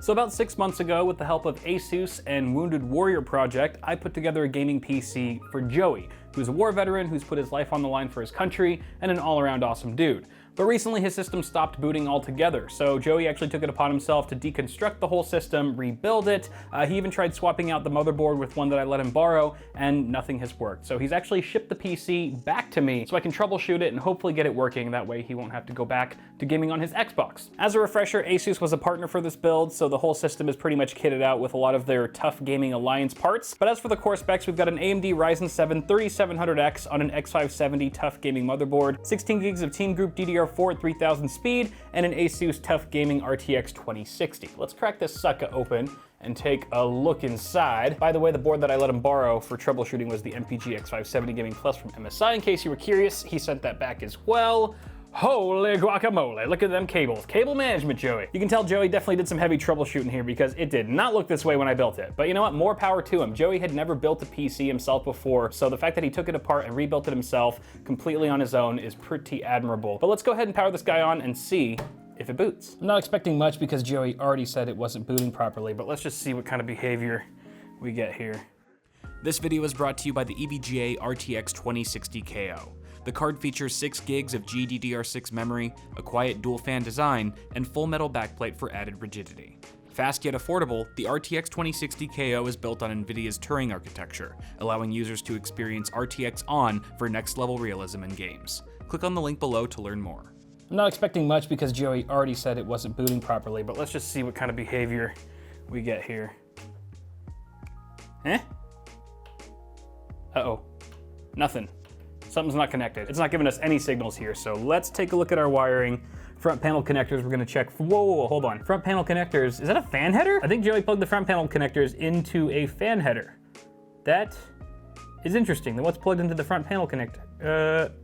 So about 6 months ago, with the help of Asus and Wounded Warrior Project, I put together a gaming PC for Joey, who's a war veteran who's put his life on the line for his country and an all-around awesome dude. But recently his system stopped booting altogether, so Joey actually took it upon himself to deconstruct the whole system, rebuild it. He even tried swapping out the motherboard with one that I let him borrow, and nothing has worked. So he's actually shipped the PC back to me so I can troubleshoot it and hopefully get it working. That way he won't have to go back to gaming on his Xbox. As a refresher, Asus was a partner for this build, so the whole system is pretty much kitted out with a lot of their Tough Gaming Alliance parts. But as for the core specs, we've got an AMD Ryzen 7 3700X on an X570 Tough Gaming motherboard, 16 gigs of Team Group DDR4 at 3000 speed, and an Asus Tough Gaming RTX 2060. Let's crack this sucker open and take a look inside. By the way, the board that I let him borrow for troubleshooting was the MPG X570 Gaming Plus from MSI. In case you were curious, he sent that back as well. Holy guacamole, look at them cables. Cable management, Joey. You can tell Joey definitely did some heavy troubleshooting here because it did not look this way when I built it. But you know what, more power to him. Joey had never built a PC himself before, so the fact that he took it apart and rebuilt it himself completely on his own is pretty admirable. But let's go ahead and power this guy on and see if it boots. I'm not expecting much because Joey already said it wasn't booting properly, but let's just see what kind of behavior we get here. This video is brought to you by the EVGA RTX 2060 KO. The card features 6 gigs of GDDR6 memory, a quiet dual fan design, and full metal backplate for added rigidity. Fast yet affordable, the RTX 2060 KO is built on NVIDIA's Turing architecture, allowing users to experience RTX on for next level realism in games. Click on the link below to learn more. I'm not expecting much because Joey already said it wasn't booting properly, but let's just see what kind of behavior we get here. Uh-oh, nothing. Something's not connected. It's not giving us any signals here, so let's take a look at our wiring. Front panel connectors, we're gonna check. Whoa, hold on. Front panel connectors, is that a fan header? I think Joey plugged the front panel connectors into a fan header. That is interesting. Then what's plugged into the front panel connector?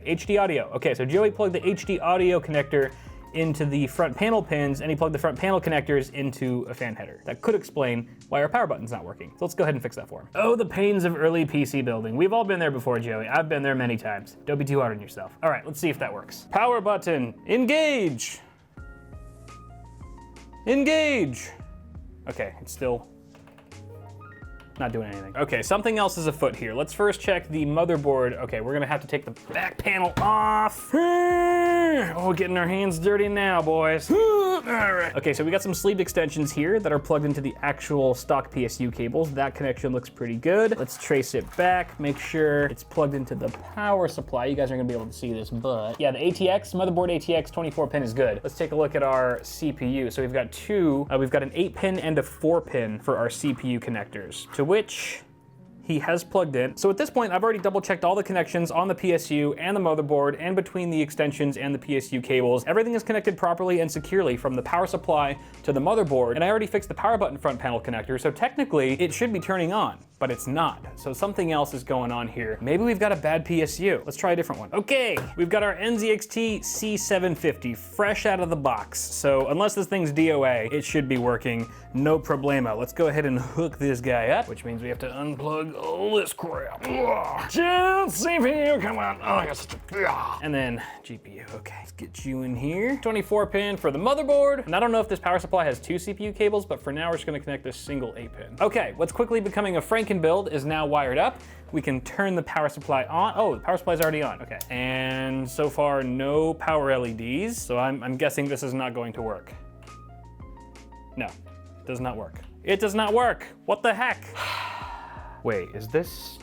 HD audio. Okay, so Joey plugged the HD audio connector into the front panel pins, and he plugged the front panel connectors into a fan header. That could explain why our power button's not working. So let's go ahead and fix that for him. Oh, the pains of early PC building. We've all been there before, Joey. I've been there many times. Don't be too hard on yourself. All right, let's see if that works. Power button, engage. Engage. Okay, it's still not doing anything. Okay, something else is afoot here. Let's first check the motherboard. Okay, we're gonna have to take the back panel off. Oh, getting our hands dirty now, boys. All right. Okay, so we got some sleeve extensions here that are plugged into the actual stock PSU cables. That connection looks pretty good. Let's trace it back, make sure it's plugged into the power supply. You guys aren't gonna be able to see this, but yeah, the ATX, motherboard ATX 24 pin is good. Let's take a look at our CPU. So we've got we've got an 8-pin and a 4-pin for our CPU connectors, to which he has plugged in. So at this point, I've already double checked all the connections on the PSU and the motherboard and between the extensions and the PSU cables. Everything is connected properly and securely from the power supply to the motherboard. And I already fixed the power button front panel connector, so technically it should be turning on, but it's not. So something else is going on here. Maybe we've got a bad PSU. Let's try a different one. Okay, we've got our NZXT C750 fresh out of the box. So unless this thing's DOA, it should be working, no problemo. Let's go ahead and hook this guy up, which means we have to unplug all this crap. Just CPU, come on. Oh, I got such a... And then GPU, okay. Let's get you in here. 24-pin for the motherboard. And I don't know if this power supply has 2 CPU cables, but for now we're just gonna connect this single 8-pin. Okay, what's quickly becoming a Franken build is now wired up. We can turn the power supply on. Oh, the power supply is already on, okay. And so far, no power LEDs, so I'm guessing this is not going to work. No, it does not work. It does not work, what the heck? Wait, is this?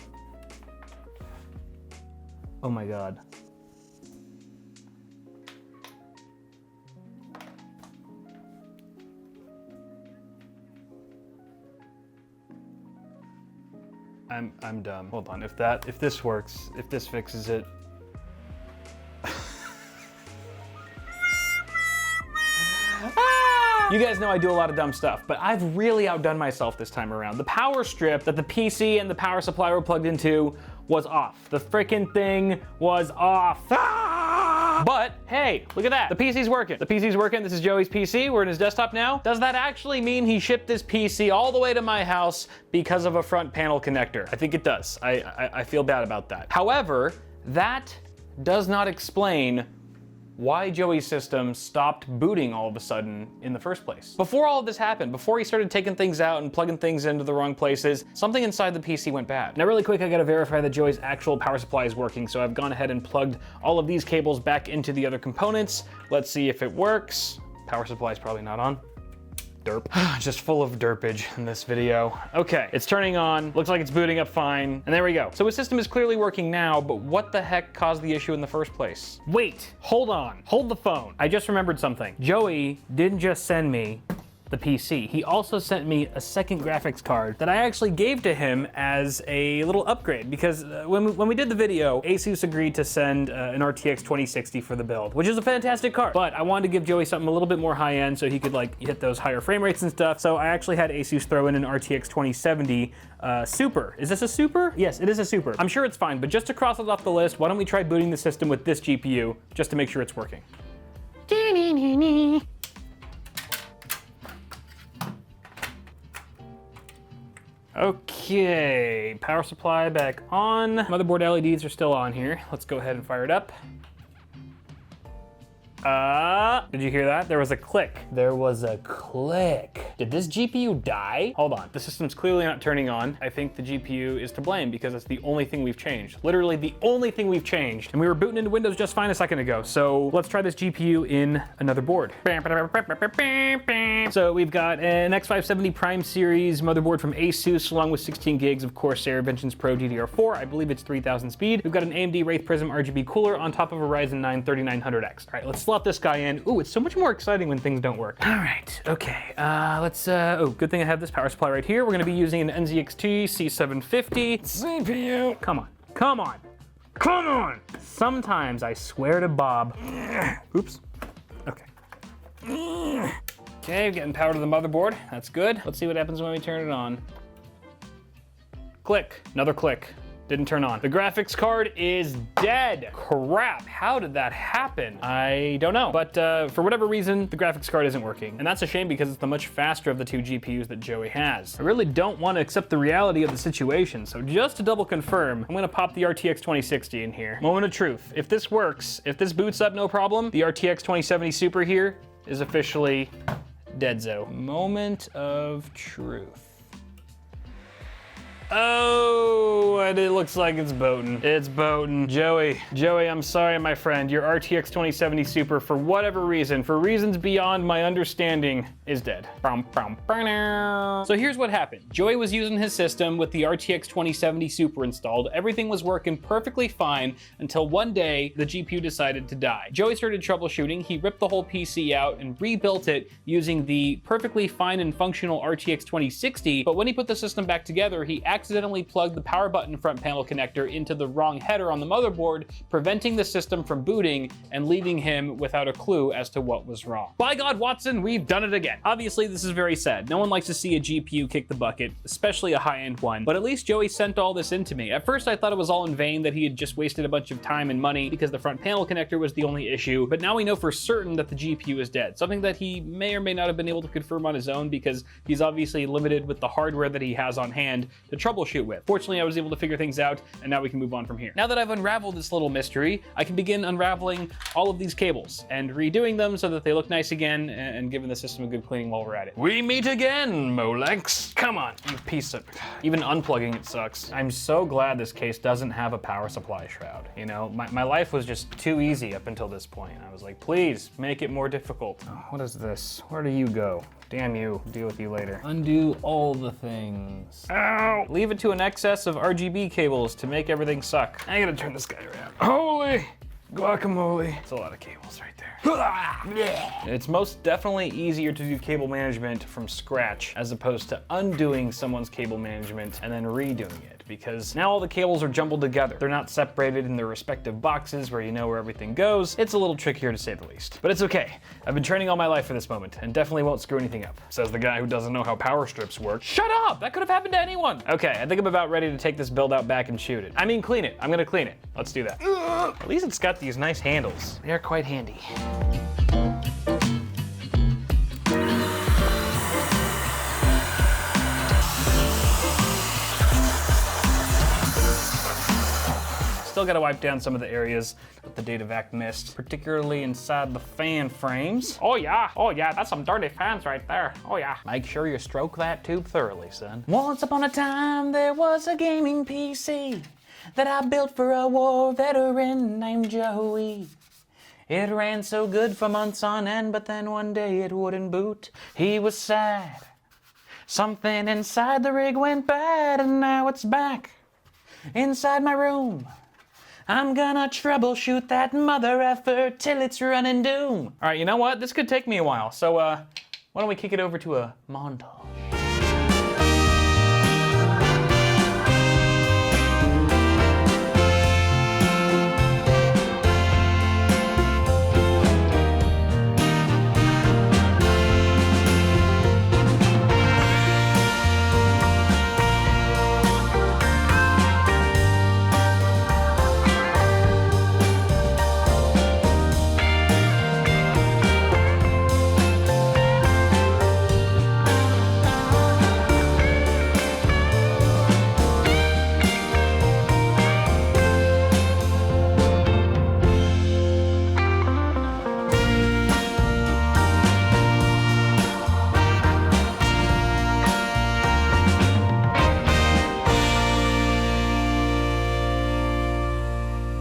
Oh my God. I'm dumb. Hold on, if this works, if this fixes it. You guys know I do a lot of dumb stuff, but I've really outdone myself this time around. The power strip that the PC and the power supply were plugged into was off. The frickin' thing was off. But hey, look at that. The PC's working. The PC's working. This is Joey's PC. We're in his desktop now. Does that actually mean he shipped this PC all the way to my house because of a front panel connector? I think it does. I feel bad about that. However, that does not explain why Joey's system stopped booting all of a sudden in the first place. Before all of this happened, before he started taking things out and plugging things into the wrong places, something inside the PC went bad. Now really quick, I gotta verify that Joey's actual power supply is working, so I've gone ahead and plugged all of these cables back into the other components. Let's see if it works. Power supply is probably not on. Derp. Just full of derpage in this video. Okay, it's turning on, looks like it's booting up fine, and there we go. So his system is clearly working now, but what the heck caused the issue in the first place? Wait, hold on, hold the phone. I just remembered something. Joey didn't just send me the PC. He also sent me a second graphics card that I actually gave to him as a little upgrade, because when we did the video, ASUS agreed to send an RTX 2060 for the build, which is a fantastic card. But I wanted to give Joey something a little bit more high end so he could like hit those higher frame rates and stuff. So I actually had ASUS throw in an RTX 2070 Super. Is this a Super? Yes, it is a Super. I'm sure it's fine, but just to cross it off the list, why don't we try booting the system with this GPU just to make sure it's working. Okay, power supply back on. Motherboard LEDs are still on here. Let's go ahead and fire it up. Did you hear that? There was a click. There was a click. Did this GPU die? Hold on, the system's clearly not turning on. I think the GPU is to blame because it's the only thing we've changed. Literally the only thing we've changed. And we were booting into Windows just fine a second ago. So let's try this GPU in another board. So we've got an X570 Prime Series motherboard from ASUS along with 16 gigs of Corsair Vengeance Pro DDR4. I believe it's 3000 speed. We've got an AMD Wraith Prism RGB cooler on top of a Ryzen 9 3900X. All right, let's slot this guy in. Ooh, it's so much more exciting when things don't work. All right, okay, oh, good thing I have this power supply right here. We're gonna be using an NZXT C750 CPU. Come on, come on, come on. Sometimes I swear to Bob. Oops, okay. Okay, getting power to the motherboard, that's good. Let's see what happens when we turn it on. Click, another click. Didn't turn on. The graphics card is dead. Crap, how did that happen? I don't know, but for whatever reason, the graphics card isn't working. And that's a shame because it's the much faster of the two GPUs that Joey has. I really don't want to accept the reality of the situation, so just to double confirm, I'm gonna pop the RTX 2060 in here. Moment of truth, if this works, if this boots up no problem, the RTX 2070 Super here is officially deadzo. Moment of truth. Oh, and it looks like it's boating. It's boating. Joey, I'm sorry, my friend. Your RTX 2070 Super, for whatever reason, for reasons beyond my understanding, is dead. So here's what happened. Joey was using his system with the RTX 2070 Super installed. Everything was working perfectly fine until one day the GPU decided to die. Joey started troubleshooting. He ripped the whole PC out and rebuilt it using the perfectly fine and functional RTX 2060, but when he put the system back together, he accidentally plugged the power button front panel connector into the wrong header on the motherboard, preventing the system from booting and leaving him without a clue as to what was wrong. By God, Watson, we've done it again. Obviously, this is very sad. No one likes to see a GPU kick the bucket, especially a high-end one, but at least Joey sent all this in to me. At first, I thought it was all in vain, that he had just wasted a bunch of time and money because the front panel connector was the only issue, but now we know for certain that the GPU is dead, something that he may or may not have been able to confirm on his own because he's obviously limited with the hardware that he has on hand to troubleshoot with. Fortunately, I was able to figure things out, and now we can move on from here. Now that I've unraveled this little mystery, I can begin unraveling all of these cables and redoing them so that they look nice again and giving the system a good cleaning while we're at it. We meet again, Molex. Come on, you piece of... Even unplugging it sucks. I'm so glad this case doesn't have a power supply shroud. You know, my life was just too easy up until this point. I was like, please, make it more difficult. Oh, what is this? Where do you go? Damn you, deal with you later. Undo all the things. Ow! Leave it to an excess of RGB cables to make everything suck. I gotta turn this guy around. Holy guacamole. It's a lot of cables right there. It's most definitely easier to do cable management from scratch as opposed to undoing someone's cable management and then redoing it, because now all the cables are jumbled together. They're not separated in their respective boxes where you know where everything goes. It's a little trickier to say the least, but it's okay. I've been training all my life for this moment and definitely won't screw anything up. Says the guy who doesn't know how power strips work. Shut up! That could have happened to anyone. Okay, I think I'm about ready to take this build out back and shoot it. I mean, clean it. I'm gonna clean it. Let's do that. At least it's got these nice handles. They're quite handy. Still still gotta wipe down some of the areas with the Datavac mist, particularly inside the fan frames. Oh yeah, that's some dirty fans right there. Oh yeah. Make sure you stroke that tube thoroughly, son. Once upon a time, there was a gaming PC that I built for a war veteran named Joey. It ran so good for months on end, but then one day it wouldn't boot. He was sad. Something inside the rig went bad, and now it's back inside my room. I'm gonna troubleshoot that mother effer till it's running doom. All right, you know what? This could take me a while, so why don't we kick it over to a montage?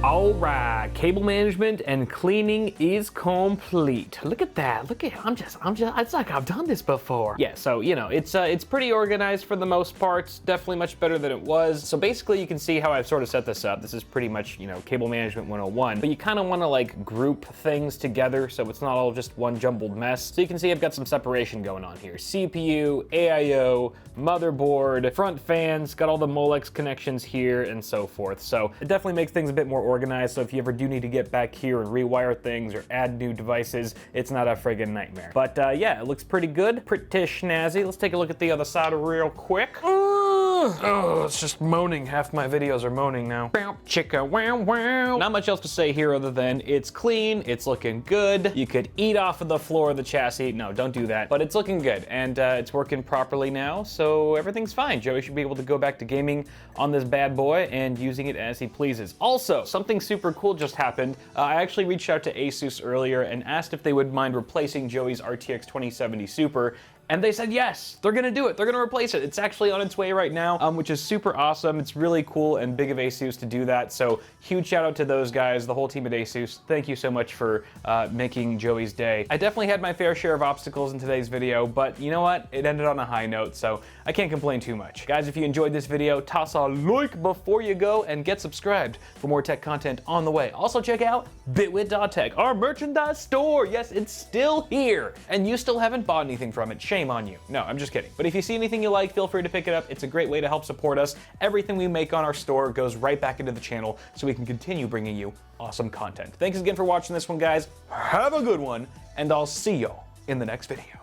All right, cable management and cleaning is complete. Look at that. Look at, it's like I've done this before. Yeah, so, you know, it's pretty organized for the most part. Definitely much better than it was. So basically you can see how I've sort of set this up. This is pretty much, you know, cable management 101, but you kind of want to like group things together so it's not all just one jumbled mess. So you can see I've got some separation going on here. CPU, AIO, motherboard, front fans, got all the Molex connections here and so forth. So it definitely makes things a bit more organized. So if you ever do need to get back here and rewire things or add new devices, it's not a friggin' nightmare. But yeah, it looks pretty good, pretty snazzy. Let's take a look at the other side real quick. Oh, it's just moaning. Half my videos are moaning now. Chicka wow wow. Not much else to say here other than it's clean, it's looking good. You could eat off of the floor of the chassis. No, don't do that. But it's looking good and it's working properly now, so everything's fine. Joey should be able to go back to gaming on this bad boy and using it as he pleases. Also, something super cool just happened. I actually reached out to Asus earlier and asked if they would mind replacing Joey's RTX 2070 Super. And they said yes, they're gonna do it. They're gonna replace it. It's actually on its way right now, which is super awesome. It's really cool and big of Asus to do that. So huge shout out to those guys, the whole team at Asus. Thank you so much for making Joey's day. I definitely had my fair share of obstacles in today's video, but you know what? It ended on a high note, so I can't complain too much. Guys, if you enjoyed this video, toss a like before you go and get subscribed for more tech content on the way. Also check out Bitwit.tech, our merchandise store. Yes, it's still here, and you still haven't bought anything from it. Shame on you. No, I'm just kidding. But if you see anything you like, feel free to pick it up. It's a great way to help support us. Everything we make on our store goes right back into the channel so we can continue bringing you awesome content. Thanks again for watching this one, guys. Have a good one, and I'll see y'all in the next video.